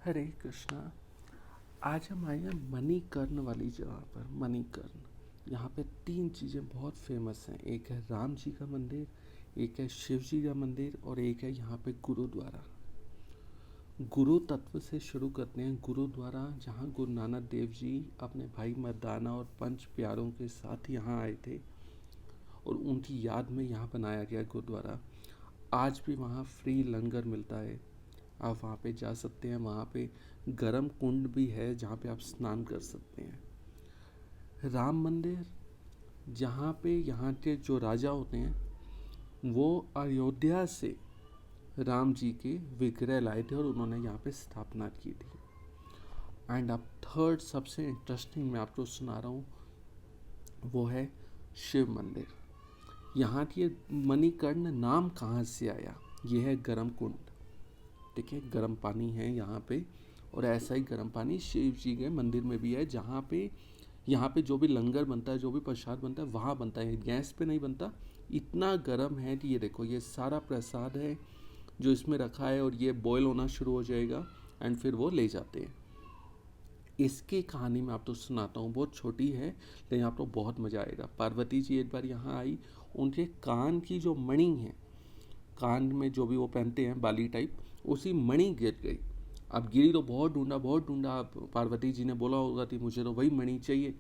हरे कृष्णा। आज हम आए हैं मणिकर्ण वाली जगह पर। मणिकर्ण, यहाँ पे तीन चीज़ें बहुत फेमस हैं। एक है राम जी का मंदिर, एक है शिव जी का मंदिर और एक है यहाँ पे गुरुद्वारा। गुरु तत्व से शुरू करते हैं। गुरुद्वारा, जहाँ गुरु नानक देव जी अपने भाई मर्दाना और पंच प्यारों के साथ यहाँ आए थे और उनकी याद में यहाँ बनाया गया गुरुद्वारा। आज भी वहाँ फ्री लंगर मिलता है, आप वहाँ पे जा सकते हैं। वहाँ पे गर्म कुंड भी है जहाँ पे आप स्नान कर सकते हैं। राम मंदिर, जहाँ पे यहाँ के जो राजा होते हैं वो अयोध्या से राम जी के विग्रह लाए थे और उन्होंने यहाँ पे स्थापना की थी। एंड अब थर्ड सबसे इंटरेस्टिंग मैं आपको सुना रहा हूँ, वो है शिव मंदिर। यहाँ की मणिकर्ण नाम कहाँ से आया? ये है गर्म कुंड, ठीक है। गर्म पानी है यहाँ पे और ऐसा ही गर्म पानी शिव जी के मंदिर में भी है, जहाँ पे यहाँ पे जो भी लंगर बनता है, जो भी प्रसाद बनता है वहाँ बनता है, गैस पे नहीं बनता। इतना गर्म है कि ये देखो, ये सारा प्रसाद है जो इसमें रखा है और ये बॉयल होना शुरू हो जाएगा एंड फिर वो ले जाते हैं। इसकी कहानी मैं आपको सुनाता हूँ, बहुत छोटी है लेकिन आपको बहुत मज़ा आएगा। पार्वती जी एक बार यहाँ आई, उनके कान की जो मणि है, कान में जो भी वो पहनते हैं बाली टाइप, उसी मणि गिर गई। अब गिरी तो बहुत ढूंढा बहुत ढूंढा। अब पार्वती जी ने बोला होगा कि मुझे तो वही मणि चाहिए।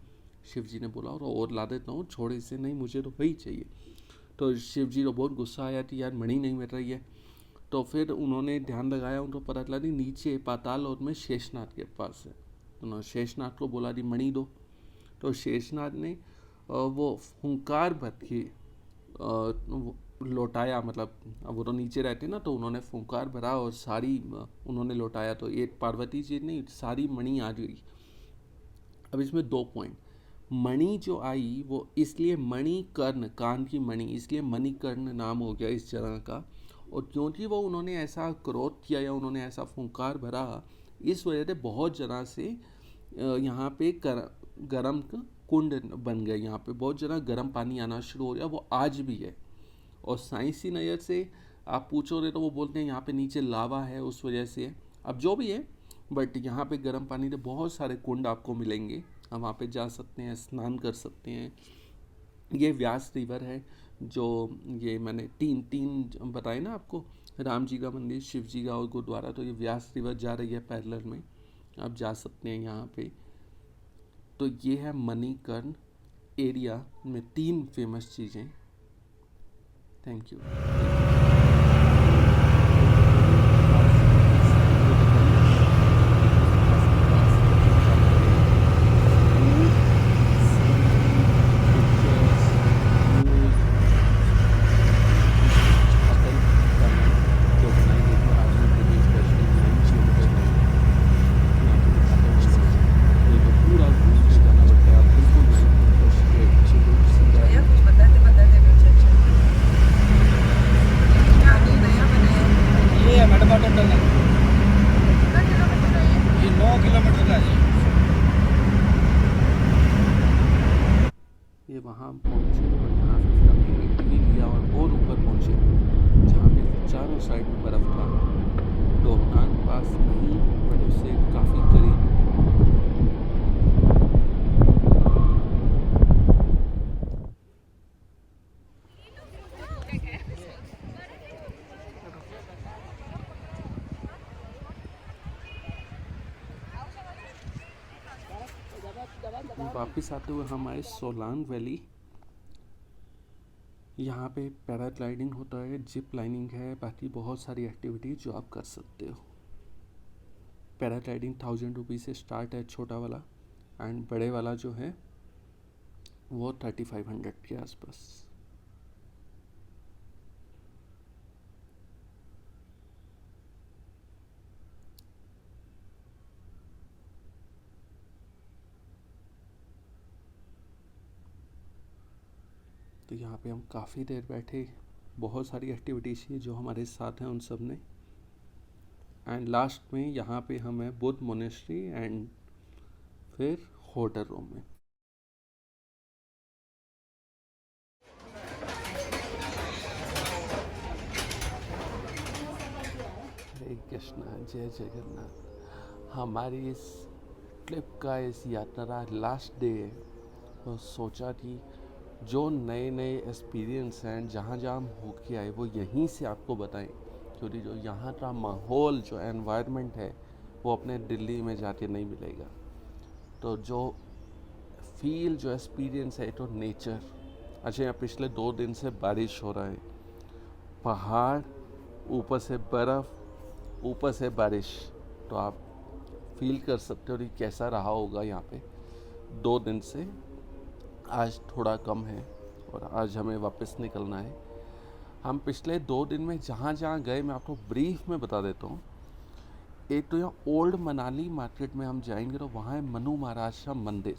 शिव जी ने बोला और ला देता हूँ, छोड़ इसे, नहीं मुझे तो वही चाहिए। तो शिव जी को बहुत गुस्सा आया कि यार मणि नहीं मिल रही है। तो फिर उन्होंने ध्यान लगाया, उनको पता चला कि नीचे पाताल लोक में शेषनाग के पास है। उन्होंने शेषनाग को बोला कि मणि दो। तो शेषनाग ने वो हुंकार भर के लौटाया, मतलब अब वो तो नीचे रहते ना, तो उन्होंने फुंकार भरा और सारी उन्होंने लौटाया। तो एक पार्वती जी नहीं, सारी मणि आ गई। अब इसमें दो पॉइंट, मणि जो आई वो इसलिए मणिकर्ण, कान की मणि, इसलिए मणिकर्ण नाम हो गया इस जगह का। और क्योंकि वो उन्होंने ऐसा क्रोध किया या उन्होंने ऐसा फुंकार भरा, इस वजह से बहुत जगह से यहाँ पे गर्म कुंड बन गए। यहाँ पे बहुत जगह गर्म पानी आना शुरू हो गया, वो आज भी है। और साइंसी नज़र से आप पूछोगे तो वो बोलते हैं यहाँ पे नीचे लावा है, उस वजह से। अब जो भी है, बट यहाँ पे गर्म पानी के बहुत सारे कुंड आपको मिलेंगे, हम वहाँ पे जा सकते हैं, स्नान कर सकते हैं। ये व्यास रिवर है, जो ये मैंने तीन तीन बताए ना आपको, राम जी का मंदिर, शिव जी का और गुरुद्वारा। तो ये व्यास रिवर जा रही है पैरेलल में, आप जा सकते हैं यहाँ पे। तो ये है मणिकर्ण एरिया में तीन फेमस चीज़ें। Thank you. भैया कुछ बताते बताते पीछे आगे नया बनाया ये है मैडम टोटल है, कितना किलोमीटर है ये? ये 9 किलोमीटर का है। ये वहाँ पहुँचे और यहाँ से फिर हमने इंटरव्यू लिया और ऊपर पहुँचे, जहाँ पे चारों साइड में बर्फ़ था। रोहतांग पास नहीं, पर उससे काफ़ी करीब। वापस आते हुए हम आए सोलांग वैली। यहाँ पे पैराग्लाइडिंग होता है, जिप लाइनिंग है, बाकी बहुत सारी एक्टिविटी जो आप कर सकते हो। पैराग्लाइडिंग 1000 रुपीज़ से स्टार्ट है, छोटा वाला, एंड बड़े वाला जो है वो 3500 के आसपास। तो यहाँ पे हम काफ़ी देर बैठे, बहुत सारी एक्टिविटीज़ थी जो हमारे साथ हैं उन सब ने। एंड लास्ट में यहाँ पे हम हैं बुद्ध मोनेस्ट्री एंड फिर होटल रूम में। हरे कृष्णा, जय जगन्नाथ। हमारी इस ट्रिप का, इस यात्रा का लास्ट डे है। तो सोचा कि जो नए नए एक्सपीरियंस हैं, जहाँ जहाँ हम होके आए, वो यहीं से आपको बताएं, क्योंकि जो यहाँ का माहौल, जो एनवायरनमेंट है, वो अपने दिल्ली में जाके नहीं मिलेगा। तो जो फील, जो एक्सपीरियंस है, तो नेचर। अच्छा, यहाँ पिछले 2 दिन से बारिश हो रहा है, पहाड़, ऊपर से बर्फ़, ऊपर से बारिश। तो आप फील कर सकते हो कि कैसा रहा होगा यहाँ पे 2 दिन से। आज थोड़ा कम है और आज हमें वापस निकलना है। हम पिछले 2 दिन में जहाँ जहाँ गए, मैं आपको ब्रीफ में बता देता हूँ। एक तो यहाँ ओल्ड मनाली मार्केट में हम जाएंगे, तो वहाँ है मनु महाराज का मंदिर।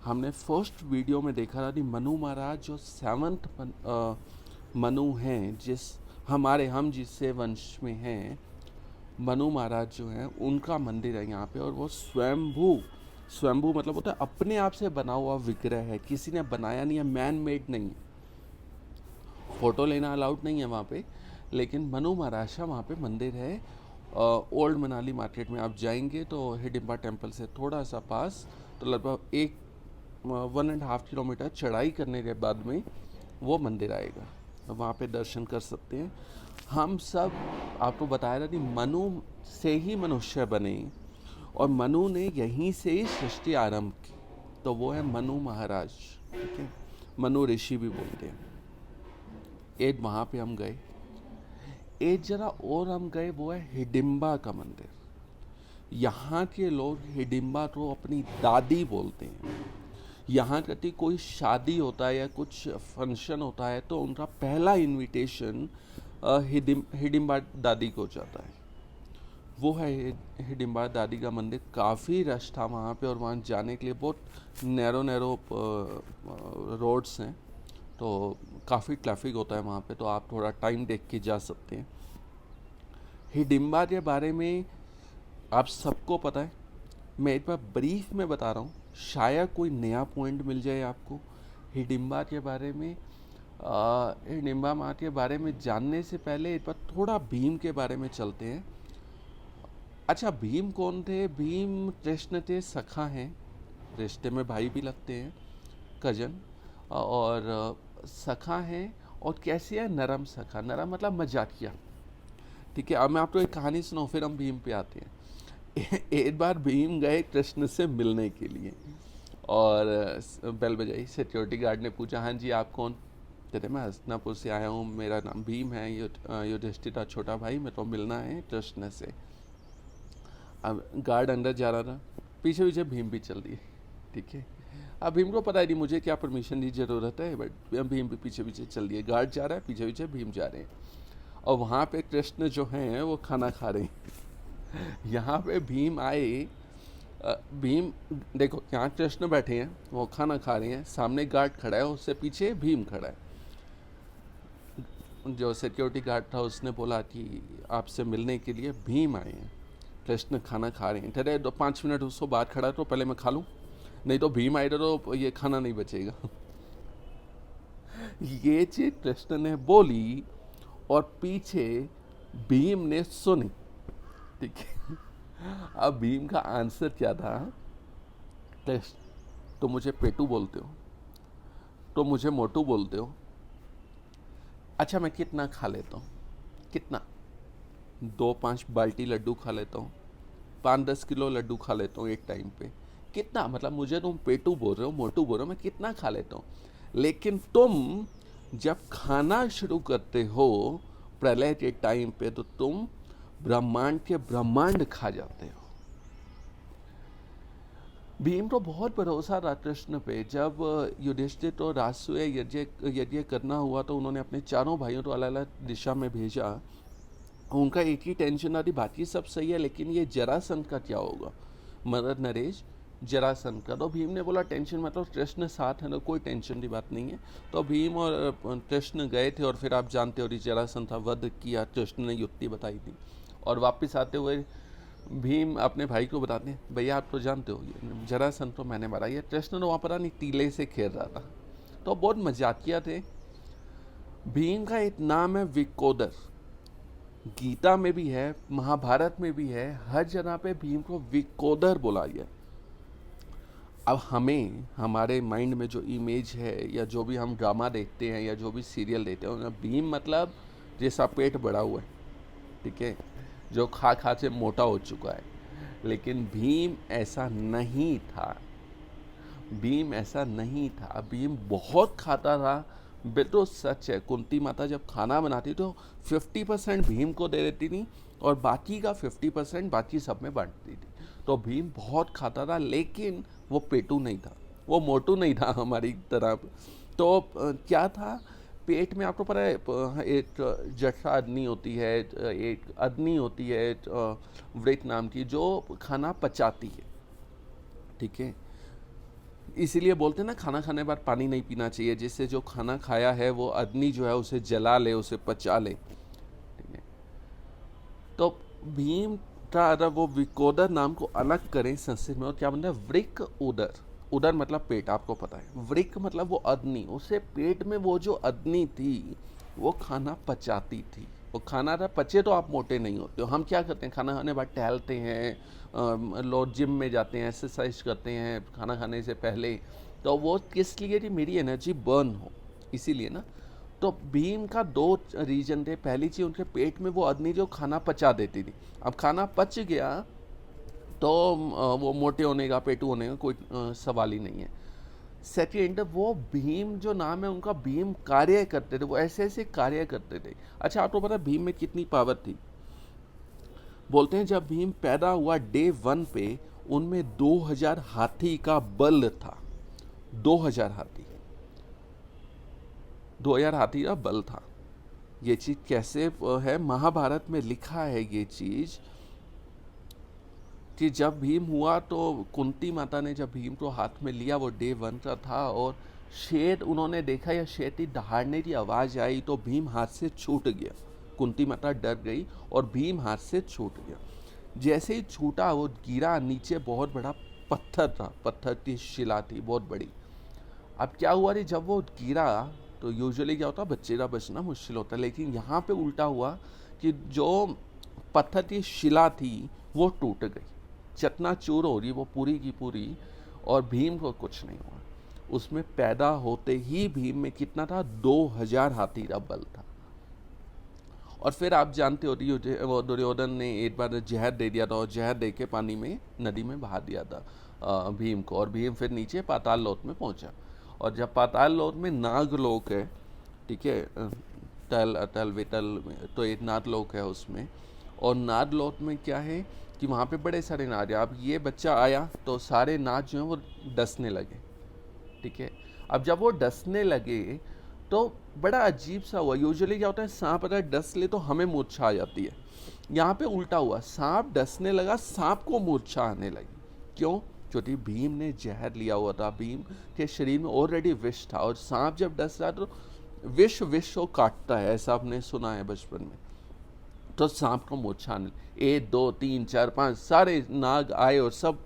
हमने फर्स्ट वीडियो में देखा था कि मनु महाराज जो 7th मनु हैं, हम जिससे वंश में हैं, मनु महाराज जो हैं, उनका मंदिर है यहाँ पे। और वो स्वयंभू मतलब होता है अपने आप से बना हुआ विग्रह है, किसी ने बनाया नहीं है, मैन मेड नहीं है। फ़ोटो लेना अलाउड नहीं है वहाँ पे, लेकिन मनु महाराज का वहाँ पे मंदिर है। ओल्ड मनाली मार्केट में आप जाएंगे तो हिडिंबा टेम्पल से थोड़ा सा पास, तो लगभग 1.5 किलोमीटर चढ़ाई करने के बाद में वो मंदिर आएगा। तो वहाँ पे दर्शन कर सकते हैं। हम सब आपको बताया था कि मनु से ही मनुष्य बने और मनु ने यहीं से ही सृष्टि आरंभ की। तो वो है मनु महाराज, ठीक है, मनु ऋषि भी बोलते हैं। एक वहाँ पे हम गए। एक जरा और हम गए, वो है हिडिंबा का मंदिर। यहाँ के लोग हिडिंबा को अपनी दादी बोलते हैं। यहाँ कभी कोई शादी होता है या कुछ फंक्शन होता है तो उनका पहला इनविटेशन हिडिंबा दादी को जाता है। वो है हिडिंबा दादी का मंदिर। काफ़ी रश था वहाँ पे और वहाँ जाने के लिए बहुत नैरो रोड्स हैं, तो काफ़ी ट्रैफिक होता है वहाँ पे, तो आप थोड़ा टाइम देख के जा सकते हैं। हिडिंबा के बारे में आप सबको पता है, मैं एक बार ब्रीफ में बता रहा हूँ, शायद कोई नया पॉइंट मिल जाए आपको हिडिंबा के बारे में। हिडिंबा माँ के बारे में जानने से पहले एक बार थोड़ा भीम के बारे में चलते हैं। अच्छा, भीम कौन थे? भीम कृष्ण के सखा हैं, रिश्ते में भाई भी लगते हैं, कजन, और सखा हैं। और कैसे है? नरम सखा। नरम मतलब मजाकिया, ठीक है। अब मैं आपको एक कहानी सुनाऊँ, फिर हम भीम पे आते हैं। एक बार भीम गए कृष्ण से मिलने के लिए और बेल बजाई। सिक्योरिटी गार्ड ने पूछा, हाँ जी आप कौन? कहते मैं हस्तिनापुर से आया हूँ, मेरा नाम भीम है, युधिष्ठिर का छोटा भाई, मेरे को मिलना है कृष्ण से। अब गार्ड अंदर जा रहा था, पीछे पीछे भीम भी चल दिए, ठीक है। अब भीम को पता ही नहीं मुझे क्या परमिशन की ज़रूरत है, बट भीम भी पीछे पीछे चल दिए। गार्ड जा रहा है, पीछे पीछे भीम जा रहे हैं और वहाँ पे कृष्ण जो हैं वो खाना खा रहे हैं। यहाँ पे भीम आए, भीम देखो, यहाँ कृष्ण बैठे हैं, वो खाना खा रहे हैं, सामने गार्ड खड़ा है, उससे पीछे भीम खड़ा है। जो सिक्योरिटी गार्ड था उसने बोला कि आपसे मिलने के लिए भीम आए हैं, कृष्ण खाना खा रहे हैं। ठहरे 5 मिनट उसको बाहर खड़ा तो पहले मैं खा लूँ, नहीं तो भीम आए तो ये खाना नहीं बचेगा। ये चीज कृष्ण ने बोली और पीछे भीम ने सुनी, ठीक है। अब भीम का आंसर क्या था? कृष्ण, तो मुझे पेटू बोलते हो, तो मुझे मोटू बोलते हो। अच्छा, मैं कितना खा लेता हूँ? कितना? 2-5 बाल्टी लड्डू खा लेता हूँ, 5-10 किलो लड्डू खा लेता हूँ एक टाइम पे। कितना? मतलब मुझे तुम पेटू बोल रहे हो, मोटू बोल रहे हो, मैं कितना खा लेता हूँ। लेकिन तुम जब खाना शुरू करते हो प्रलय के टाइम पे, तो तुम ब्रह्मांड के ब्रह्मांड खा जाते हो। भीम को बहुत भरोसा था कृष्ण पे। जब युधिष्ठिर तो राजसूय यज्ञ करना हुआ तो उन्होंने अपने चारों भाइयों को अलग अलग दिशा में भेजा। उनका एक ही टेंशन था, बाकी सब सही है लेकिन ये जरासंध का क्या होगा, मदर नरेश जरासंध का। तो भीम ने बोला टेंशन मतलब कृष्ण साथ है, तो कोई टेंशन की बात नहीं है। तो भीम और कृष्ण गए थे और फिर आप जानते हो जरासंध था वध किया, कृष्ण ने युक्ति बताई थी। और वापस आते हुए भीम अपने भाई को बताते हैं, भैया आप तो जानते हो जरासंध तो मैंने मारा। ये कृष्ण तो वहाँ पर नहीं टीले से खेल रहा था, तो बहुत मजाकिया थे। भीम का एक नाम है विकोदर, गीता में भी है, महाभारत में भी है, हर जगह पे भीम को विकोदर बोला गया। अब हमें हमारे माइंड में जो इमेज है या जो भी हम ड्रामा देखते हैं या जो भी सीरियल देखते हैं उनमें भीम मतलब जैसा पेट बड़ा हुआ है, ठीक है, जो खा खा से मोटा हो चुका है। लेकिन भीम ऐसा नहीं था, भीम ऐसा नहीं था। भीम बहुत खाता था, बिल्कुल सच है। कुंती माता जब खाना बनाती तो 50% भीम को दे देती थी और बाकी का 50% बाकी सब में बांटती थी। तो भीम बहुत खाता था, लेकिन वो पेटू नहीं था, वो मोटू नहीं था हमारी तरह। तो क्या था, पेट में आपको पता है एक जठरा अग्नि होती है, एक अग्नि होती है वृक्क नाम की, जो खाना पचाती है, ठीक है। इसीलिए बोलते हैं ना, खाना खाने के बाद पानी नहीं पीना चाहिए, जिससे जो खाना खाया है वो अग्नि जो है उसे जला ले, उसे पचा ले, ठीक है। तो भीम का अगर वो विकोदर नाम को अलग करें संस्कृत में, और क्या बनता है, वृक्क उदर। उदर मतलब पेट, आपको पता है। वृक्क मतलब वो अग्नि, उसे पेट में वो जो अग्नि थी वो खाना पचाती थी। वो खाना था पचे तो आप मोटे नहीं होते हो। हम क्या करते हैं, खाना खाने के बाद टहलते हैं, लोग जिम में जाते हैं, एक्सरसाइज करते हैं खाना खाने से पहले। तो वो किस लिए थी, मेरी एनर्जी बर्न हो, इसीलिए ना। तो भीम का 2 रीजन थे। पहली चीज़, उनके पेट में वो अग्नि जो खाना पचा देती थी। अब खाना पच गया तो वो मोटे होने का, पेटू होने का कोई सवाल ही नहीं है। सेकेंड, वो भीम जो नाम है उनका, भीम कार्य करते थे, वो ऐसे ऐसे कार्य करते थे। अच्छा, आपको पता है भीम में कितनी पावर थी? बोलते हैं जब भीम पैदा हुआ डे 1 पे उनमें 2000 हाथी का बल था। 2000 हाथी, 2000 हाथी का बल था। ये चीज कैसे है, महाभारत में लिखा है ये चीज कि जब भीम हुआ तो कुंती माता ने जब भीम को हाथ में लिया, वो डे 1 का था, और शेर उन्होंने देखा, या शेर की दहाड़ने की आवाज आई तो भीम हाथ से छूट गया। कुंती माता डर गई और भीम हाथ से छूट गया। जैसे ही छूटा वो गिरा नीचे, बहुत बड़ा पत्थर था, पत्थर की शिला थी बहुत बड़ी। अब क्या हुआ रे, जब वो गिरा तो यूजुअली क्या होता है, बच्चे का बचना मुश्किल होता है, लेकिन यहाँ पे उल्टा हुआ कि जो पत्थर की शिला थी वो टूट गई, चकनाचूर हो रही वो पूरी की पूरी, और भीम को कुछ नहीं हुआ। उसमें पैदा होते ही भीम में कितना था, 2000 हाथी का बल था। और फिर आप जानते हो वो दुर्योधन ने एक बार जहर दे दिया था, और जहर दे के पानी में, नदी में बहा दिया था भीम को, और भीम फिर नीचे पाताल लोक में पहुंचा। और जब पाताल लोक में नाग लोक है, ठीक है, तल अतल वितल, तो एक नाग लोक है उसमें। और नाग लोक में क्या है कि वहाँ पे बड़े सारे नाग हैं। अब ये बच्चा आया तो सारे नाग जो हैं वो डसने लगे, ठीक है। अब जब वो डसने लगे तो बड़ा अजीब सा हुआ। यूजुअली क्या होता है, सांप अगर डस ले तो हमें मूर्छा आ जाती है। यहाँ पे उल्टा हुआ, सांप डसने लगा, सांप को मूर्छा आने लगी। क्यों? क्योंकि भीम ने जहर लिया हुआ था, भीम के शरीर में ऑलरेडी विष था, और सांप जब डस रहा तो विष को काटता है, ऐसा आपने सुना है बचपन में। तो सांप को मूर्छा आने, 1 2 3 4 5 सारे नाग आए और सब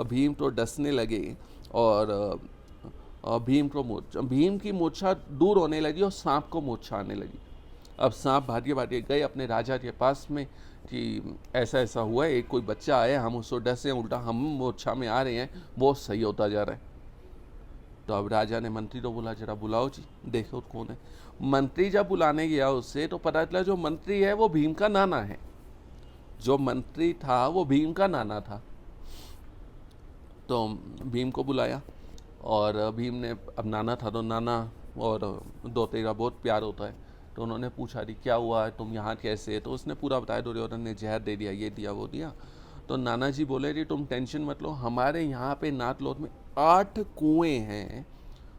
भीम को डसने लगे, और भीम की मूर्छा दूर होने लगी और सांप को मूर्छा आने लगी। अब सांप भागे भागे गए अपने राजा के पास में कि ऐसा ऐसा हुआ है, एक कोई बच्चा आया, हम उसको डसे, उल्टा हम मूर्छा में आ रहे हैं, बहुत सही होता जा रहा है। तो अब राजा ने मंत्री को बोला, जरा बुलाओ जी, देखो कौन है। मंत्री जब बुलाने गया उससे, तो पता चला जो मंत्री है वो भीम का नाना है। जो मंत्री था वो भीम का नाना था। तो भीम को बुलाया, और भीम ने, अब नाना था तो नाना और दोते का बहुत प्यार होता है, तो उन्होंने पूछा कि क्या हुआ है, तुम यहाँ कैसे? तो उसने पूरा बताया, दुर्योधन ने जहर दे दिया, ये दिया वो दिया। तो नाना जी बोले कि तुम टेंशन मत लो, हमारे यहाँ पे नाथलोक में 8 कुएं हैं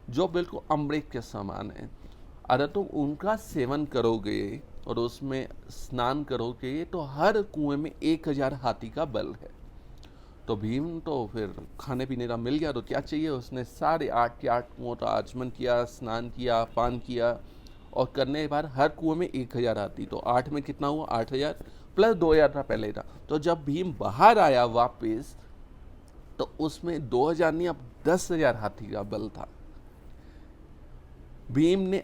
जो बिल्कुल अमृत के समान हैं। अगर तुम उनका सेवन करोगे और उसमें स्नान करोगे तो हर कुएं में 1000 हाथी का बल है। तो भीम तो फिर खाने पीने का मिल गया, तो क्या चाहिए, उसने सारे 8 के 8 कुओं का आचमन किया, स्नान किया, पान किया, और करने के बाद हर कुएं में 1000 हाथी। तो 8 में कितना हुआ, 8000 प्लस 2000 था पहले था। तो जब भीम बाहर आया वापस, तो उसमें 2000 नहीं, अब 10,000 हाथी का बल था। भीम ने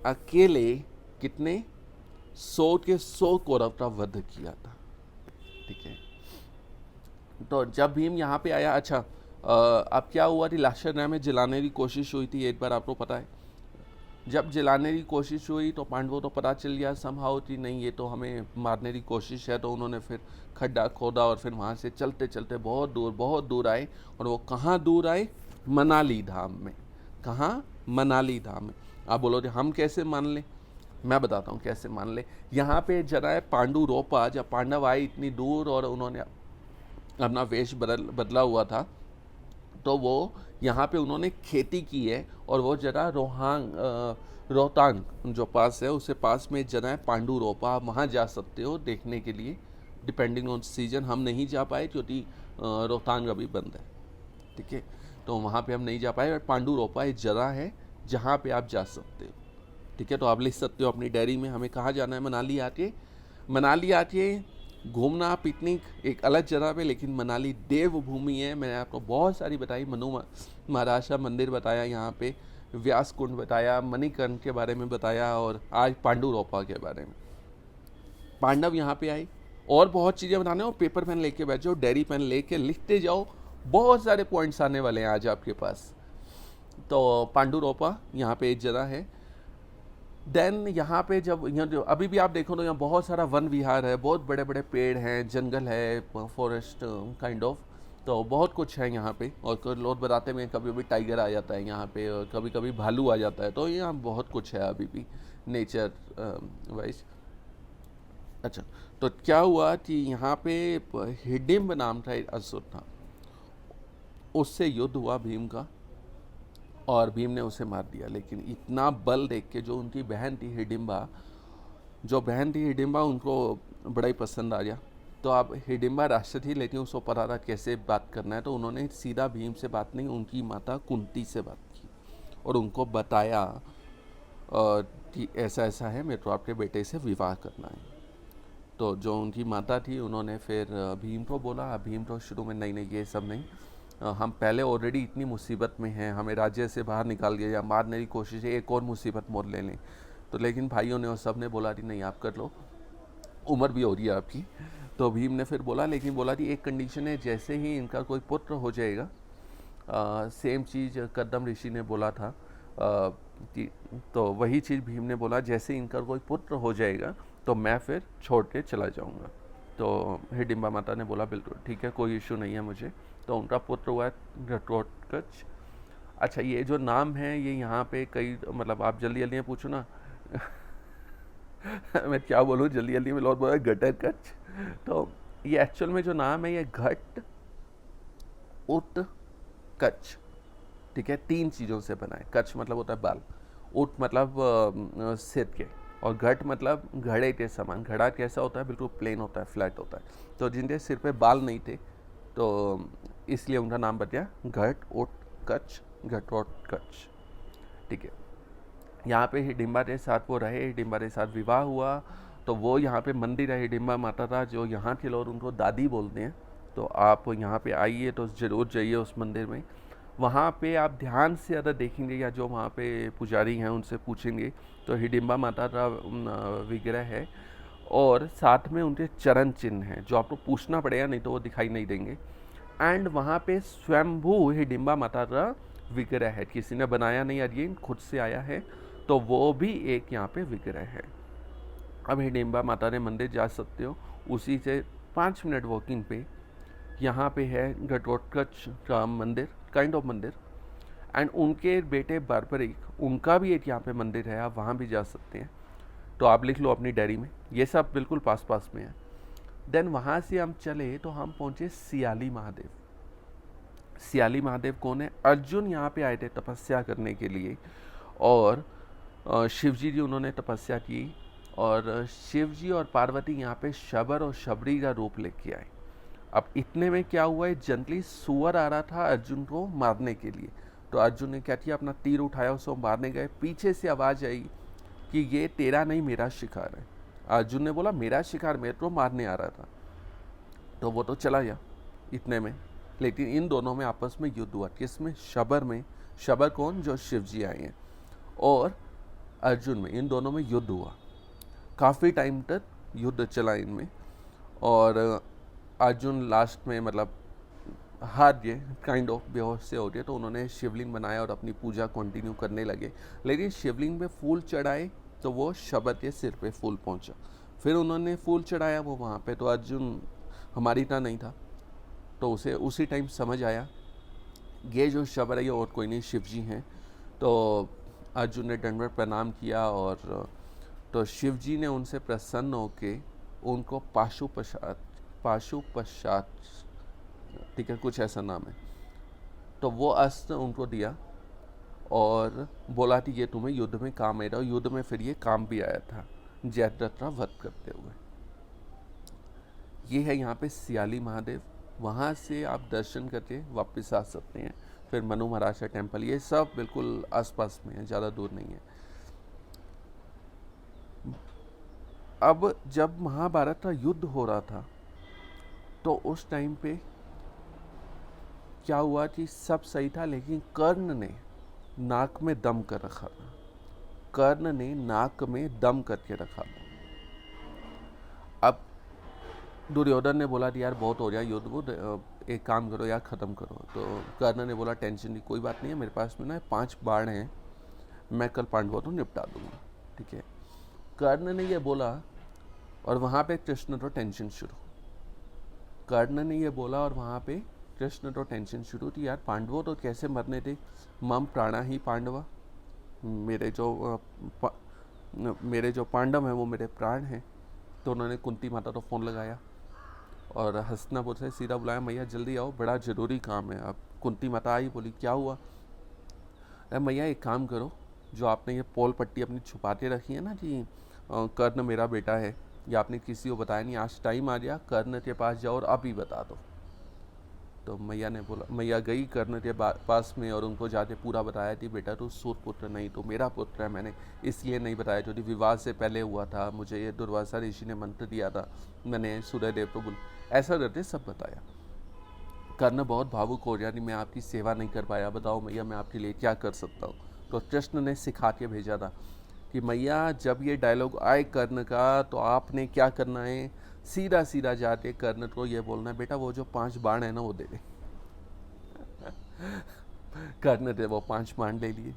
अकेले कितने 100 के 100 कौरव का वध किया था। ठीक है, तो जब भीम यहाँ पे आया, अच्छा अब क्या हुआ थी, लाक्षागृह में जलाने की कोशिश हुई थी एक बार, आपको पता है। जब जलाने की कोशिश हुई तो पांडवों को पता चल गया समहाउ कि नहीं ये तो हमें मारने की कोशिश है, तो उन्होंने फिर खड्डा खोदा और फिर वहाँ से चलते चलते बहुत दूर आए। और वो कहाँ दूर आए, मनाली धाम में। कहाँ, मनाली धाम में। आप बोलोगे हम कैसे मान लें, मैं बताता हूँ कैसे मान ले। यहाँ पे जरा है पांडु रोपा, जब पांडव आए इतनी दूर और उन्होंने अपना वेश बदला हुआ था, तो वो यहाँ पे उन्होंने खेती की है। और वो जरा रोहतांग जो पास है उससे पास में जरा है पांडु रोपा, आप वहाँ जा सकते हो देखने के लिए, डिपेंडिंग ऑन सीजन। हम नहीं जा पाए क्योंकि रोहतांग अभी बंद है। ठीक है, तो वहाँ पे हम नहीं जा पाए। और पांडु रोपा एक जगह है जहाँ पे आप जा सकते हो। ठीक है, तो आप लिख सकते हो अपनी डायरी में, हमें कहाँ जाना है, मनाली आके घूमना, पिकनिक एक अलग जगह पे, लेकिन मनाली देवभूमि है। मैंने आपको बहुत सारी बताई, मनु महाराजा मंदिर बताया, यहाँ पे व्यास कुंड बताया, मणिकर्ण के बारे में बताया, और आज पांडु रोपा के बारे में। पांडव यहाँ पे आए और बहुत चीज़ें बताने, और पेपर पेन लेके बैठ जाओ, डायरी पेन लेके लिखते जाओ, बहुत सारे पॉइंट्स आने वाले हैं आज आपके पास। तो पांडु रोपा यहाँ पे एक जगह है। देन यहाँ पे जब यहाँ जो अभी भी आप देखो तो यहाँ बहुत सारा वन विहार है, बहुत बड़े बड़े पेड़ हैं, जंगल है, फॉरेस्ट काइंड ऑफ, तो बहुत कुछ है यहाँ पे। और लोग बताते हैं कभी कभी टाइगर आ जाता है यहाँ पे, और कभी कभी भालू आ जाता है, तो यहाँ बहुत कुछ है अभी भी नेचर वाइज। अच्छा, तो क्या हुआ कि यहाँ पे हिडिम्ब नाम था एक असुर था, उससे युद्ध हुआ भीम का, और भीम ने उसे मार दिया। लेकिन इतना बल देख के जो उनकी बहन थी हिडिम्बा, उनको बड़ा ही पसंद आ गया। तो अब हिडिम्बा राष्ट्र थी, लेकिन उसको पता था कैसे बात करना है, तो उन्होंने सीधा भीम से बात नहीं, उनकी माता कुंती से बात की और उनको बताया कि ऐसा ऐसा है, मेरे को आपके बेटे से विवाह करना है। तो जो उनकी माता थी उन्होंने फिर भीम को बोला। भीम तो शुरू में नहीं ये सब नहीं, हम पहले ऑलरेडी इतनी मुसीबत में हैं, हमें राज्य से बाहर निकाल दिया या मारने की कोशिश है, एक और मुसीबत मोल ले लें। तो लेकिन भाइयों ने और सब ने बोला कि नहीं आप कर लो, उम्र भी हो रही है आपकी। तो भीम ने फिर बोला, लेकिन बोला कि एक कंडीशन है, जैसे ही इनका कोई पुत्र हो जाएगा, सेम चीज़ कदम ऋषि ने बोला था कि, तो वही चीज़ भीम ने बोला, जैसे इनका कोई पुत्र हो जाएगा तो मैं फिर छोड़ के चला जाऊँगा। तो हिडिम्बा माता ने बोला बिल्कुल ठीक है, कोई इशू नहीं है मुझे। तो उनका पुत्र हुआ घटोत्कच। अच्छा, ये जो नाम है ये यहाँ पे कई, मतलब आप जल्दी जल्दी में पूछो ना मैं क्या बोलूँ जल्दी जल्दी में, लोग बोला घटोत्कच। तो ये एक्चुअल में जो नाम है ये घट उत्कच। ठीक है, 3 चीज़ों से बना है। कच मतलब होता है बाल, उट मतलब सिर के, और घट मतलब घड़े के समान। घड़ा कैसा होता है, बिल्कुल प्लेन होता है, फ्लैट होता है। तो जिनके सिर पे बाल नहीं थे तो इसलिए उनका नाम बचा घटोत्कच, घटोत्कच। ठीक है, यहाँ पे हिडिम्बा के साथ वो रहे, हिडिम्बा के साथ विवाह हुआ। तो वो यहाँ पे मंदिर है हिडिम्बा माता का, जो यहाँ के लोग उनको दादी बोलते हैं। तो आप यहाँ पे आइए तो ज़रूर जाइए उस मंदिर में। वहाँ पे आप ध्यान से अगर देखेंगे या जो वहाँ पे पुजारी हैं उनसे पूछेंगे तो हिडिम्बा माता का विग्रह है, और साथ में उनके चरण चिन्ह हैं, जो आपको पूछना पड़ेगा, नहीं तो वो दिखाई नहीं देंगे। एंड वहाँ पे स्वयंभू हिडिम्बा माता का विग्रह है, किसी ने बनाया नहीं, अगेन खुद से आया है, तो वो भी एक यहाँ पे विग्रह है। अब हिडिम्बा माता ने मंदिर जा सकते हो, उसी से 5 मिनट वॉकिंग पे यहाँ पे है घटोत्कच का मंदिर, काइंड ऑफ मंदिर। एंड उनके बेटे बर्बरिक, उनका भी एक यहाँ पे मंदिर है, आप वहाँ भी जा सकते हैं। तो आप लिख लो अपनी डायरी में, ये सब बिल्कुल पास पास में है। देन वहाँ से हम चले तो हम पहुँचे सियाली महादेव। सियाली महादेव कौन है? अर्जुन यहाँ पे आए थे तपस्या करने के लिए, और शिवजी जी उन्होंने तपस्या की, और शिवजी और पार्वती यहाँ पे शबर और शबरी का रूप लेके आए। अब इतने में क्या हुआ है, जंगली सुअर आ रहा था अर्जुन को मारने के लिए। तो अर्जुन ने क्या किया, अपना तीर उठाया, उसको मारने गए। पीछे से आवाज़ आई कि ये तेरा नहीं मेरा शिकार है। अर्जुन ने बोला मेरा शिकार, मेरे को मारने आ रहा था। तो वो तो चला गया इतने में, लेकिन इन दोनों में आपस में युद्ध हुआ। किसमें? शबर में। शबर कौन? जो शिव जी आए हैं, और अर्जुन में, इन दोनों में युद्ध हुआ। काफ़ी टाइम तक युद्ध चला इनमें। और अर्जुन लास्ट में मतलब हार गए, काइंड ऑफ बेहोश से हो गए, तो उन्होंने शिवलिंग बनाया और अपनी पूजा कंटिन्यू करने लगे। लेकिन शिवलिंग में फूल चढ़ाए तो वो शबद के सिर पे फूल पहुंचा। फिर उन्होंने फूल चढ़ाया वो वहाँ पे, तो अर्जुन हमारी तरह नहीं था, तो उसे उसी टाइम समझ आया ये जो शबद है ये और कोई नहीं शिव जी हैं। तो अर्जुन ने दंडवत प्रणाम किया और तो शिव जी ने उनसे प्रसन्न होके उनको पाशुपशात, ठीक है, कुछ ऐसा नाम है, तो वो अस्त्र उनको दिया और बोला कि ये तुम्हें युद्ध में काम आएगा। और युद्ध में फिर ये काम भी आया था जयद्रथ का वध करते हुए। ये है यहाँ पे सियाली महादेव, वहाँ से आप दर्शन करके वापस आ सकते हैं। फिर मनु महाराज का टेम्पल, ये सब बिल्कुल आसपास में है, ज़्यादा दूर नहीं है। अब जब महाभारत का युद्ध हो रहा था तो उस टाइम पे क्या हुआ कि सब सही था, लेकिन कर्ण ने नाक में दम कर रखा था। कर्ण ने नाक में दम करके रखा था। अब दुर्योधन ने बोला कि यार बहुत हो गया युद्ध, वो एक काम करो यार ख़त्म करो। तो कर्ण ने बोला टेंशन नहीं, कोई बात नहीं है, मेरे पास में ना 5 बाण हैं, मैं कल पांडवों को निपटा दूंगा, ठीक है। कर्ण ने ये बोला और वहाँ पे कृष्ण तो टेंशन शुरू। कर्ण ने ये बोला और वहाँ पे कृष्ण तो टेंशन शुरू थी, यार पांडवों तो कैसे मरने थे, मम प्राणा ही पांडवा, मेरे जो पांडव हैं वो मेरे प्राण हैं। तो उन्होंने कुंती माता तो फ़ोन लगाया और हस्तिनापुर से सीधा बुलाया, मैया जल्दी आओ, बड़ा ज़रूरी काम है। अब कुंती माता आई, बोली क्या हुआ? अरे मैया एक काम करो, जो आपने ये पोल पट्टी अपनी छुपा के रखी है ना कि कर्ण मेरा बेटा है, या आपने किसी को बताया नहीं, आज टाइम आ गया, कर्ण के पास जाओ और अभी बता दो। तो मैया ने बोला, मैया गई कर्ण के पास में और उनको जाके पूरा बताया कि बेटा तू सूर्य पुत्र नहीं, तो मेरा पुत्र है, मैंने इसलिए नहीं बताया क्योंकि विवाह से पहले हुआ था, मुझे ये दुर्वासा ऋषि ने मंत्र दिया था, मैंने सूर्यदेव को ऐसा करके सब बताया। कर्ण बहुत भावुक हो गया, नहीं मैं आपकी सेवा नहीं कर पाया, बताओ मैया मैं आपके लिए क्या कर सकता हूँ। तो कृष्ण ने सिखा के भेजा था कि मैया जब ये डायलॉग आए कर्ण का तो आपने क्या करना है, सीधा सीधा जाके कर्ण को ये बोलना है, बेटा वो जो 5 बाण है ना वो दे दे। कर्ण ने वो 5 बाण ले लिए।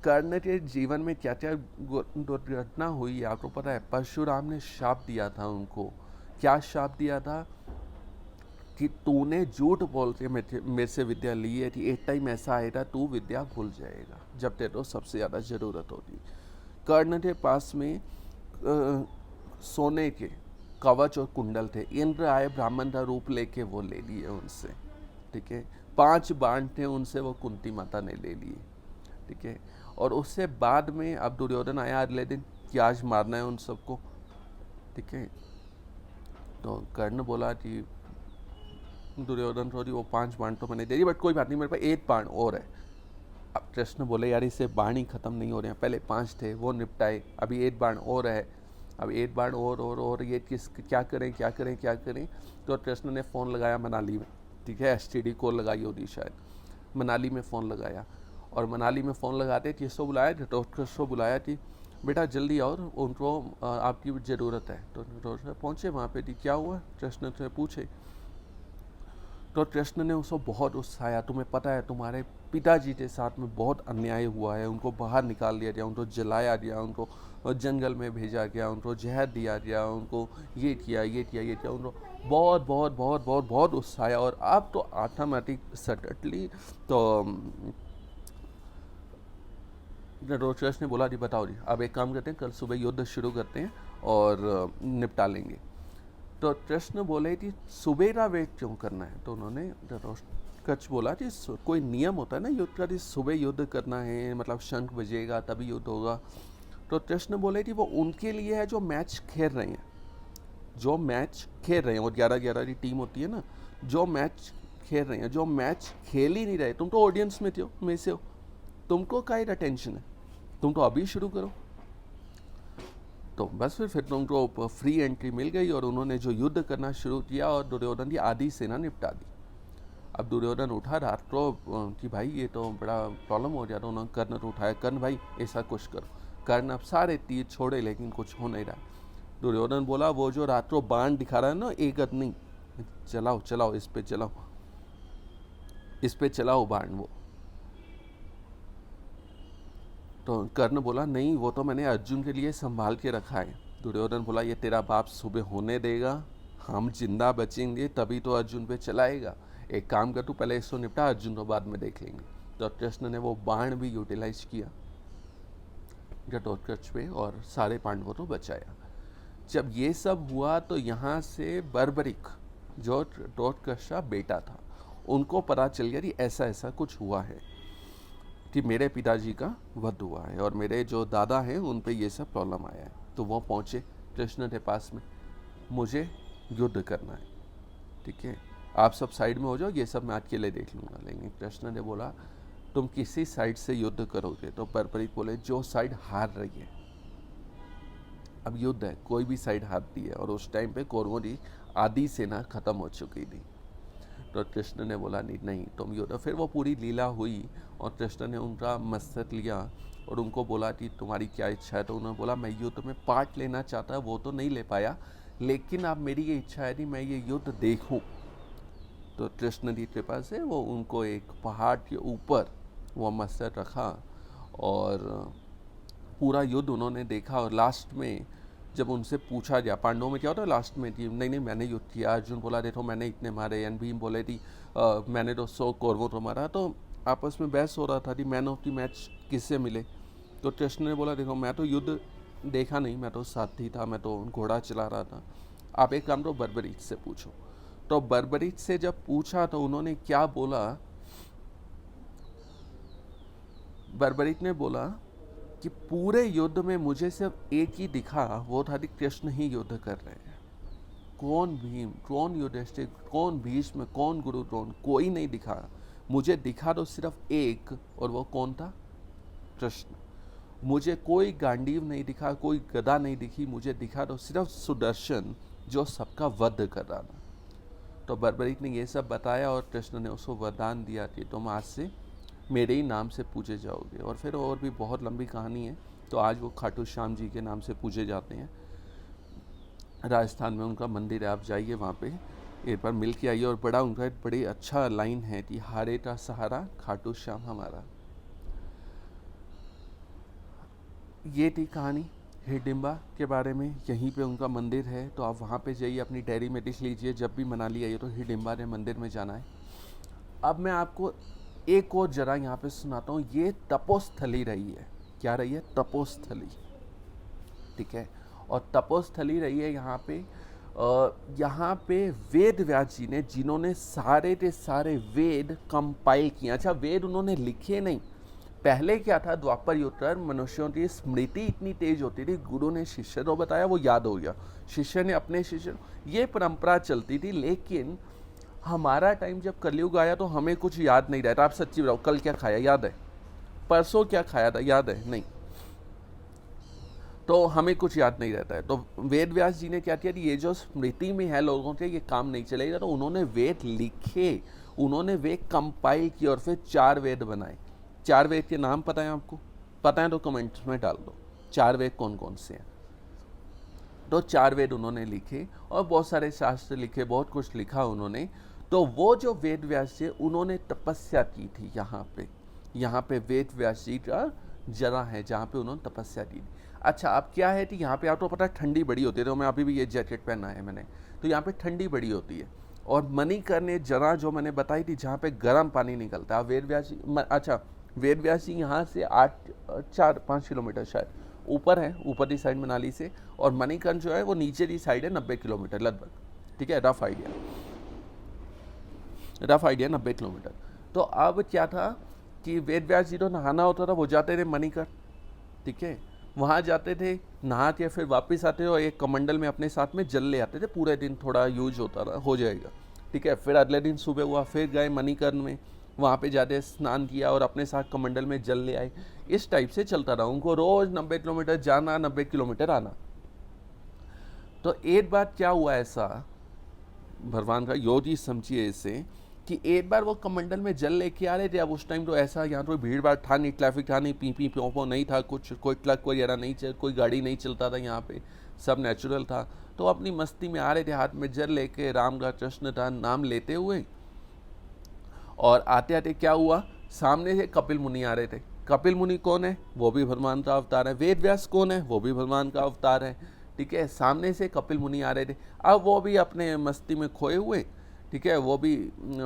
कर्ण के जीवन में क्या क्या दुर्घटना हुई आपको पता है? परशुराम ने शाप दिया था उनको। क्या शाप दिया था? कि तूने झूठ बोल के मेरे से विद्या ली है कि एक टाइम ऐसा आएगा तू विद्या भूल जाएगा जब तेरे को सबसे ज़्यादा ज़रूरत होगी। कर्ण के पास में सोने के कवच और कुंडल थे, इंद्र आए ब्राह्मण का रूप लेके वो ले लिए उनसे, ठीक है। 5 बाण थे उनसे, वो कुंती माता ने ले लिए, ठीक है। और उससे बाद में अब दुर्योधन आया अगले दिन कि आज मारना है उन सबको, ठीक है। तो कर्ण बोला कि दुर्योधन थोड़ी वो 5 बाण तो मैंने दे दी, बट कोई बात नहीं, मेरे पास 1 बाण और है। अब कृष्ण बोले यार इससे बाण ही खत्म नहीं हो रहे हैं, पहले 5 थे वो निपटाए, अभी 1 बाण और है, अब 1 बाण और ये क्या करें। तो कृष्ण ने फ़ोन लगाया मनाली में, ठीक है, STD कॉल लगाई होगी शायद, मनाली में फ़ोन लगाया और मनाली में फ़ोन लगाते किसको बुलाया, डॉक्टर को बुलाया कि बेटा जल्दी आओ उनको आपकी ज़रूरत है। तो डॉक्टर पहुँचे वहाँ पे, क्या हुआ कृष्ण से पूछे। तो कृष्ण ने उसको बहुत उत्साया, तुम्हें पता है तुम्हारे पिताजी के साथ में बहुत अन्याय हुआ है, उनको बाहर निकाल दिया गया, उनको जलाया गया, उनको जंगल में भेजा गया, उनको जहर दिया गया, उनको ये किया, उनको बहुत उत्साया। और अब तो ऑटोमेटिक सडनली तो रोचर्स ने बोला जी बताओ जी, अब एक काम करते हैं, कल सुबह युद्ध शुरू करते हैं और निपटा लेंगे। तो कृष्ण बोले कि सुबह का वेट क्यों करना है? तो उन्होंने कच्छ बोला कि कोई नियम होता है ना युद्ध का, सुबह युद्ध करना है, मतलब शंख बजेगा तभी युद्ध होगा। तो कृष्ण बोले कि वो उनके लिए है जो मैच खेल रहे हैं, और 11-11 की टीम होती है ना, जो मैच खेल रहे हैं, जो मैच खेल ही नहीं रहे, तुम तो ऑडियंस में से हो, तुमको काहे टेंशन है, तुम तो अभी शुरू करो। तो बस फिर तुमको फ्री एंट्री मिल गई और उन्होंने जो युद्ध करना शुरू किया और दुर्योधन की आधी सेना निपटा दी। अब दुर्योधन उठा रात को कि भाई ये तो बड़ा प्रॉब्लम हो गया, तो उन्होंने कर्ण को उठाया, कर्ण भाई ऐसा कुछ करो। कर्ण अब सारे तीर छोड़े लेकिन कुछ हो नहीं रहा। दुर्योधन बोला वो जो रात्रों बाण दिखा रहा है ना, एक नहीं, चलाओ चलाओ, इस पे चलाओ, इस पे चलाओ बाण वो। तो कर्ण बोला नहीं, वो तो मैंने अर्जुन के लिए संभाल के रखा है। दुर्योधन बोला ये तेरा बाप सुबह होने देगा, हम जिंदा बचेंगे तभी तो अर्जुन पे चलाएगा। एक काम कर, तू पहले इसको निपटा, अर्जुन को बाद में देख लेंगे। तो कृष्ण ने वो बाण भी यूटिलाइज किया घटोत्कच पे और सारे पांडवों को बचाया। जब ये सब हुआ तो यहाँ से बर्बरिक जो घटोत्कच का बेटा था, उनको पता चल गया कि ऐसा ऐसा कुछ हुआ है, कि मेरे पिताजी का वध हुआ है और मेरे जो दादा हैं उन पे ये सब प्रॉब्लम आया है। तो वो पहुँचे कृष्ण के पास में, मुझे युद्ध करना है, ठीक है, आप सब साइड में हो जाओ, ये सब मैं अकेले देख लूँगा। लेकिन कृष्ण ने बोला तुम किसी साइड से युद्ध करोगे? तो बर्बरिक बोले जो साइड हार रही है। अब युद्ध है, कोई भी साइड हारती है, और उस टाइम पे कौरवों की आधी सेना खत्म हो चुकी थी। तो कृष्ण ने बोला नहीं तुम युद्ध। फिर वो पूरी लीला हुई और कृष्ण ने उनका मस्तक लिया और उनको बोला कि तुम्हारी क्या इच्छा है? तो उन्होंने बोला मैं युद्ध में पार्ट लेना चाहता, वो तो नहीं ले पाया, लेकिन अब मेरी ये इच्छा है कि मैं ये युद्ध देखूं। तो कृष्ण की कृपा से वो उनको एक पहाड़ के ऊपर वो मस्तक रखा और पूरा युद्ध उन्होंने देखा। और लास्ट में जब उनसे पूछा गया, पांडवों में क्या होता है लास्ट में कि नहीं मैंने युद्ध किया, अर्जुन बोला देखो मैंने इतने मारे, एंड भीम बोले थी मैंने तो 100 कौरवों को मारा। तो आपस में बहस हो रहा था कि मैन ऑफ द मैच किससे मिले। तो कृष्ण ने बोला देखो मैं तो युद्ध देखा नहीं, मैं तो साथी था, मैं तो घोड़ा चला रहा था, आप एक काम तो बर्बरीक से पूछो। तो बर्बरीक से जब पूछा तो उन्होंने क्या बोला, बर्बरीक ने बोला कि पूरे युद्ध में मुझे सिर्फ एक ही दिखा, वो था कि कृष्ण ही युद्ध कर रहे हैं। कौन भीम, कौन युधिष्ठिर, कौन भीष्म, कौन गुरु द्रोण, कोई नहीं दिखा। मुझे दिखा तो सिर्फ एक, और वो कौन था? कृष्ण। मुझे कोई गांडीव नहीं दिखा, कोई गदा नहीं दिखी, मुझे दिखा तो सिर्फ सुदर्शन जो सबका वध कर रहा था। तो बर्बरीक ने ये सब बताया और कृष्ण ने उसको वरदान दिया कि तुम आज से मेरे ही नाम से पूजे जाओगे। और फिर और भी बहुत लंबी कहानी है। तो आज वो खाटू श्याम जी के नाम से पूजे जाते हैं। राजस्थान में उनका मंदिर है, आप जाइए वहाँ पे एक बार मिल के आइए। और बड़ा उनका एक बड़ी अच्छा लाइन है कि हारे का सहारा खाटू श्याम हमारा। ये थी कहानी हिडिंबा के बारे में। यहीं पे उनका मंदिर है, तो आप वहाँ पे जाइए, अपनी डायरी में लिख लीजिए, जब भी मनाली आइए तो हिडिंबा के मंदिर में जाना है। अब मैं आपको एक और जरा यहाँ पे सुनाता हूँ। ये तपोस्थली रही है। क्या रही है? तपोस्थली, ठीक है। और तपोस्थली रही है यहाँ पे वेद व्यास जी ने, जिन्होंने सारे के सारे वेद कंपाइल किए। अच्छा, वेद उन्होंने लिखे नहीं। पहले क्या था, द्वापर युग तक मनुष्यों की स्मृति इतनी तेज होती थी, गुरु ने शिष्य को बताया, वो याद हो गया, शिष्य ने अपने शिष्य, ये परंपरा चलती थी। लेकिन हमारा टाइम जब कलयुग आया तो हमें कुछ याद नहीं रहता। आप सच्ची बताओ, कल क्या खाया याद है? परसों क्या खाया था याद है? नहीं। तो हमें कुछ याद नहीं रहता है। तो वेद व्यास जी ने क्या किया, ये जो स्मृति में है लोगों के, ये काम नहीं चलेगा। तो उन्होंने वेद लिखे, उन्होंने वेद कंपाइल किए और फिर 4 वेद बनाए। 4 वेद के नाम पता है आपको? पता है तो कमेंट्स में डाल दो 4 वेद कौन कौन से हैं। तो 4 वेद उन्होंने लिखे और बहुत सारे शास्त्र लिखे, बहुत कुछ लिखा उन्होंने। तो वो जो वेद व्यास जी, उन्होंने तपस्या की थी यहाँ पे वेद व्यास जी का जगह है जहाँ पे उन्होंने तपस्या की थी। अच्छा, अब क्या है कि यहाँ पे आपको पता है ठंडी बड़ी होती है। तो मैं अभी भी ये जैकेट पहना है मैंने, तो यहाँ पे ठंडी बड़ी होती है। और मणिकर्ण जगह जो मैंने बताई थी जहाँ पे गर्म पानी निकलता है, वेद व्यास जी, अच्छा वेद व्यास जी यहाँ से 4-5 किलोमीटर शायद ऊपर है, ऊपर की साइड मनाली से। और मणिकर्ण जो है वो नीचे की साइड है 90 किलोमीटर लगभग, ठीक है, रफ आइडिया 90 किलोमीटर। तो अब क्या था कि वेद व्यास जी तो नहाना होता था, वो जाते थे मणिकर्ण, ठीक है, वहाँ जाते थे, नहा के फिर वापस आते और एक कमंडल में अपने साथ में जल ले आते थे। पूरे दिन थोड़ा यूज होता रहा, हो जाएगा, ठीक है। फिर अगले दिन सुबह हुआ, फिर गए मणिकर्ण में, वहाँ पे जाते स्नान किया और अपने साथ कमंडल में जल ले आए। इस टाइप से चलता रहा। उनको रोज 90 किलोमीटर जाना, 90 किलोमीटर आना। तो एक बार क्या हुआ ऐसा, भगवान का योग ही समझिए इसे, कि एक बार वो कमंडल में जल लेके आ रहे थे। अब उस टाइम तो ऐसा यहाँ तो भीड़ भाड़ था नहीं, ट्रैफिक था नहीं, पी पी प्यों नहीं था कुछ, कोई ट्रक वगैरह नहीं चल, कोई गाड़ी नहीं चलता था यहाँ पे। सब नेचुरल था। तो अपनी मस्ती में आ रहे थे, हाथ में जल लेके, राम का कृष्ण का नाम लेते हुए। और आते आते क्या हुआ, सामने से कपिल मुनि आ रहे थे। कपिल मुनि कौन है, वो भी भगवान का अवतार है। वेद व्यास कौन है, वो भी भगवान का अवतार है। ठीक है, सामने से कपिल मुनि आ रहे थे। अब वो भी अपने मस्ती में खोए हुए, ठीक है, वो भी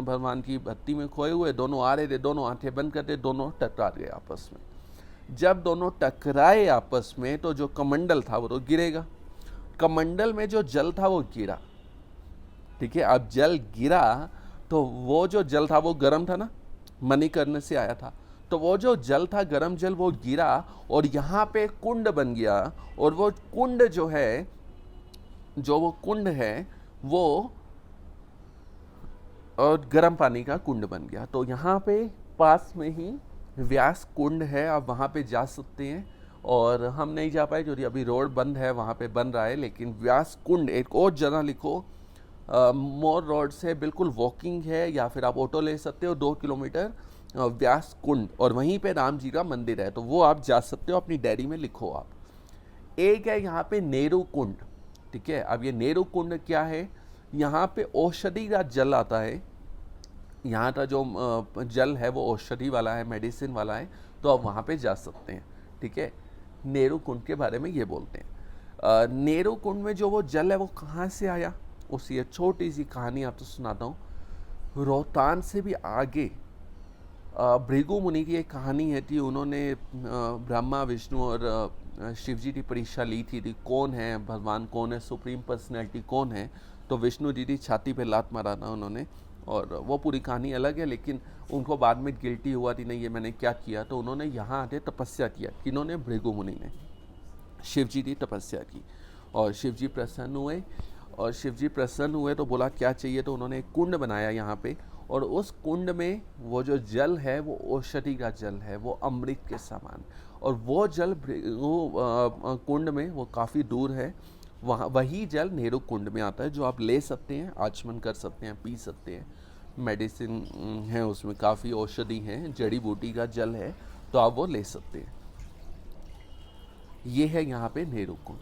भगवान की भक्ति में खोए हुए, दोनों आ रहे थे, दोनों आंखें बंद करते, दोनों टकरा गए आपस में। जब दोनों टकराए आपस में तो जो कमंडल था वो तो गिरेगा, कमंडल में जो जल था वो गिरा। ठीक है, अब जल गिरा तो वो जो जल था वो गर्म था ना, मणिकर्ण से आया था, तो वो जो जल था, गर्म जल, वो गिरा और यहाँ पे कुंड बन गया। और वो कुंड जो है, वो कुंड है वो और गर्म पानी का कुंड बन गया। तो यहाँ पे पास में ही व्यास कुंड है, आप वहाँ पे जा सकते हैं। और हम नहीं जा पाए क्योंकि अभी रोड बंद है, वहाँ पे बन रहा है। लेकिन व्यास कुंड, एक और जगह लिखो, मोर रोड से बिल्कुल वॉकिंग है, या फिर आप ऑटो ले सकते हो 2 किलोमीटर, व्यास कुंड, और वहीं पे राम जी का मंदिर है, तो वो आप जा सकते हो, अपनी डायरी में लिखो आप। एक है यहाँ पे नेहरू कुंड। ठीक है, अब ये नेहरू कुंड क्या है, यहाँ पे औषधि का जल आता है। यहाँ का जो जल है वो औषधि वाला है, मेडिसिन वाला है, तो आप वहाँ पे जा सकते हैं। ठीक है, नेहरू कुंड के बारे में ये बोलते हैं। नेहरू कुंड में जो वो जल है वो कहाँ से आया, उसकी एक छोटी सी कहानी आपको सुनाता हूँ। रोहतांग से भी आगे भृगु मुनि की एक कहानी है कि उन्होंने ब्रह्मा विष्णु और शिव जी की परीक्षा ली थी कौन है भगवान, कौन है सुप्रीम पर्सनैलिटी, कौन है। तो विष्णु जी की छाती पे लात मारा था उन्होंने, और वो पूरी कहानी अलग है। लेकिन उनको बाद में गिल्टी हुआ थी, नहीं ये मैंने क्या किया, तो उन्होंने यहाँ आके तपस्या किया। किन्होंने, भृगु मुनि ने शिव जी की तपस्या की, और शिव जी प्रसन्न हुए। और शिव जी प्रसन्न हुए तो बोला क्या चाहिए, तो उन्होंने एक कुंड बनाया यहाँ पे, और उस कुंड में वो जो जल है वो औषधि का जल है, वो अमृत के समान। और वो जल कुंड में वो काफ़ी दूर है, वहाँ वही जल नेहरू कुंड में आता है, जो आप ले सकते हैं, आचमन कर सकते हैं, पी सकते हैं। मेडिसिन है उसमें, काफ़ी औषधि हैं, जड़ी बूटी का जल है, तो आप वो ले सकते हैं। ये है यहाँ पे नेहरू कुंड।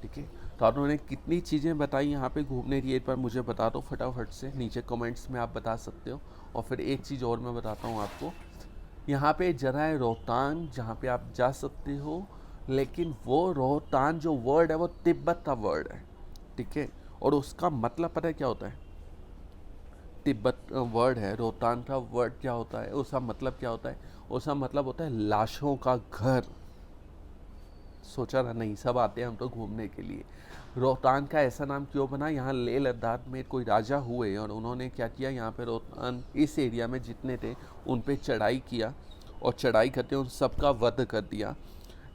ठीक है, तो आप उन्होंने कितनी चीज़ें बताई यहाँ पे घूमने की, एक बार मुझे बता दो फटाफट से, नीचे कमेंट्स में आप बता सकते हो। और फिर एक चीज़ और मैं बताता हूँ आपको, यहाँ पे जगह है रोहतांग, जहाँ पे आप जा सकते हो। लेकिन वो रोहतांग जो वर्ड है वो तिब्बत का वर्ड है। ठीक है, और उसका मतलब पता है क्या होता है, तिब्बत वर्ड है, रोहतांग का वर्ड क्या होता है, उसका मतलब क्या होता है, उसका मतलब होता है लाशों का घर। सोचा ना, नहीं, सब आते हैं हम तो घूमने के लिए। रोहतांग का ऐसा नाम क्यों बना, यहाँ लेह लद्दाख में कोई राजा हुए और उन्होंने क्या किया, यहाँ पे रोहतांग इस एरिया में जितने थे उन पे चढ़ाई किया, और चढ़ाई करते उन सबका वध कर दिया।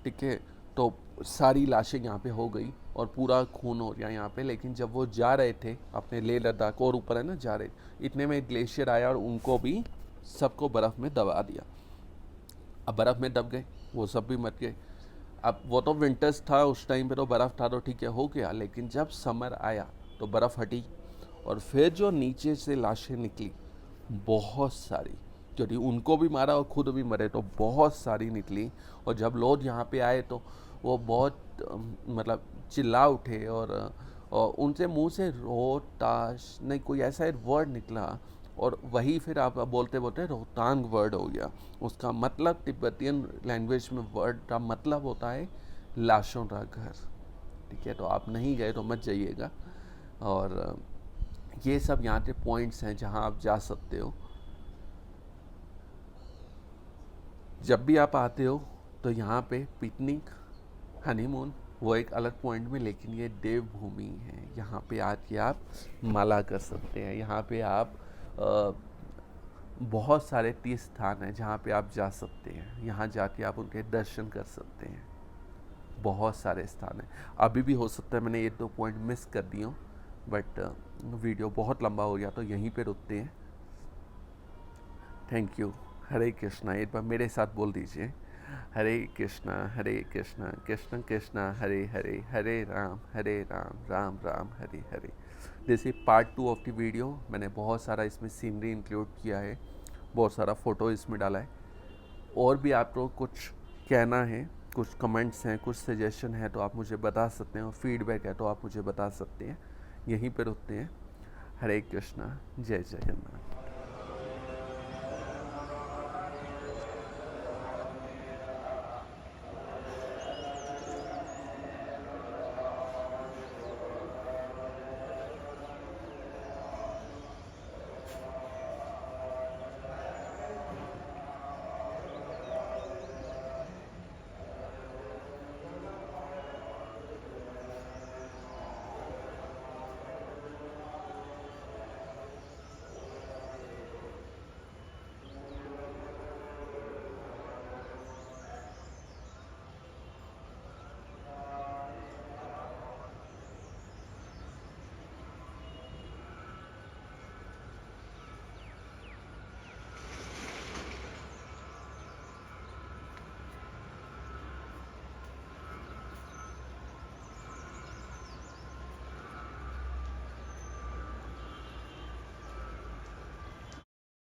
ठीक है, तो सारी लाशें यहाँ पे हो गई और पूरा खून हो गया यहाँ पे। लेकिन जब वो जा रहे थे अपने लेह लद्दाख, और ऊपर है ना जा रहे, इतने में ग्लेशियर आया और उनको भी सबको बर्फ़ में दबा दिया। अब बर्फ़ में दब गए, वो सब भी मर गए। अब वो तो विंटर्स था उस टाइम पे, तो बर्फ़ था तो ठीक है हो गया। लेकिन जब समर आया तो बर्फ़ हटी, और फिर जो नीचे से लाशें निकली बहुत सारी, क्योंकि उनको भी मारा और खुद भी मरे, तो बहुत सारी निकली। और जब लोग यहाँ पे आए तो वो बहुत मतलब चिल्ला उठे, और उनसे मुंह से रोहताश नहीं कोई ऐसा एक वर्ड निकला, और वही फिर आप बोलते बोलते रोहतांग वर्ड हो गया। उसका मतलब तिब्बतियन लैंग्वेज में वर्ड का मतलब होता है लाशों का घर। ठीक है, तो आप नहीं गए तो मत जाइएगा। और ये सब यहाँ के पॉइंट्स हैं जहाँ आप जा सकते हो। जब भी आप आते हो तो यहाँ पे पिकनिक, हनीमून वो एक अलग पॉइंट में, लेकिन ये देवभूमि है। यहाँ पे आके आप माला कर सकते हैं। यहाँ पे आप बहुत सारे तीर्थ स्थान हैं जहाँ पे आप जा सकते हैं। यहाँ जाके आप उनके दर्शन कर सकते हैं। बहुत सारे स्थान हैं। अभी भी हो सकता है मैंने ये 2 पॉइंट मिस कर दिए, बट वीडियो बहुत लंबा हो गया तो यहीं पे रुकते हैं। Thank you. हरे कृष्णा, एक बार मेरे साथ बोल दीजिए, हरे कृष्णा कृष्ण कृष्णा हरे हरे, हरे राम राम राम हरे हरे। जैसे पार्ट 2 ऑफ द वीडियो, मैंने बहुत सारा इसमें सीनरी इंक्लूड किया है, बहुत सारा फ़ोटो इसमें डाला है। और भी आपको कुछ कहना है कुछ कमेंट्स हैं, कुछ सजेशन है तो आप मुझे बता सकते हैं, और फीडबैक है तो आप मुझे बता सकते हैं। यहीं पर रुकते हैं। हरे कृष्णा, जय जगन्नाथ।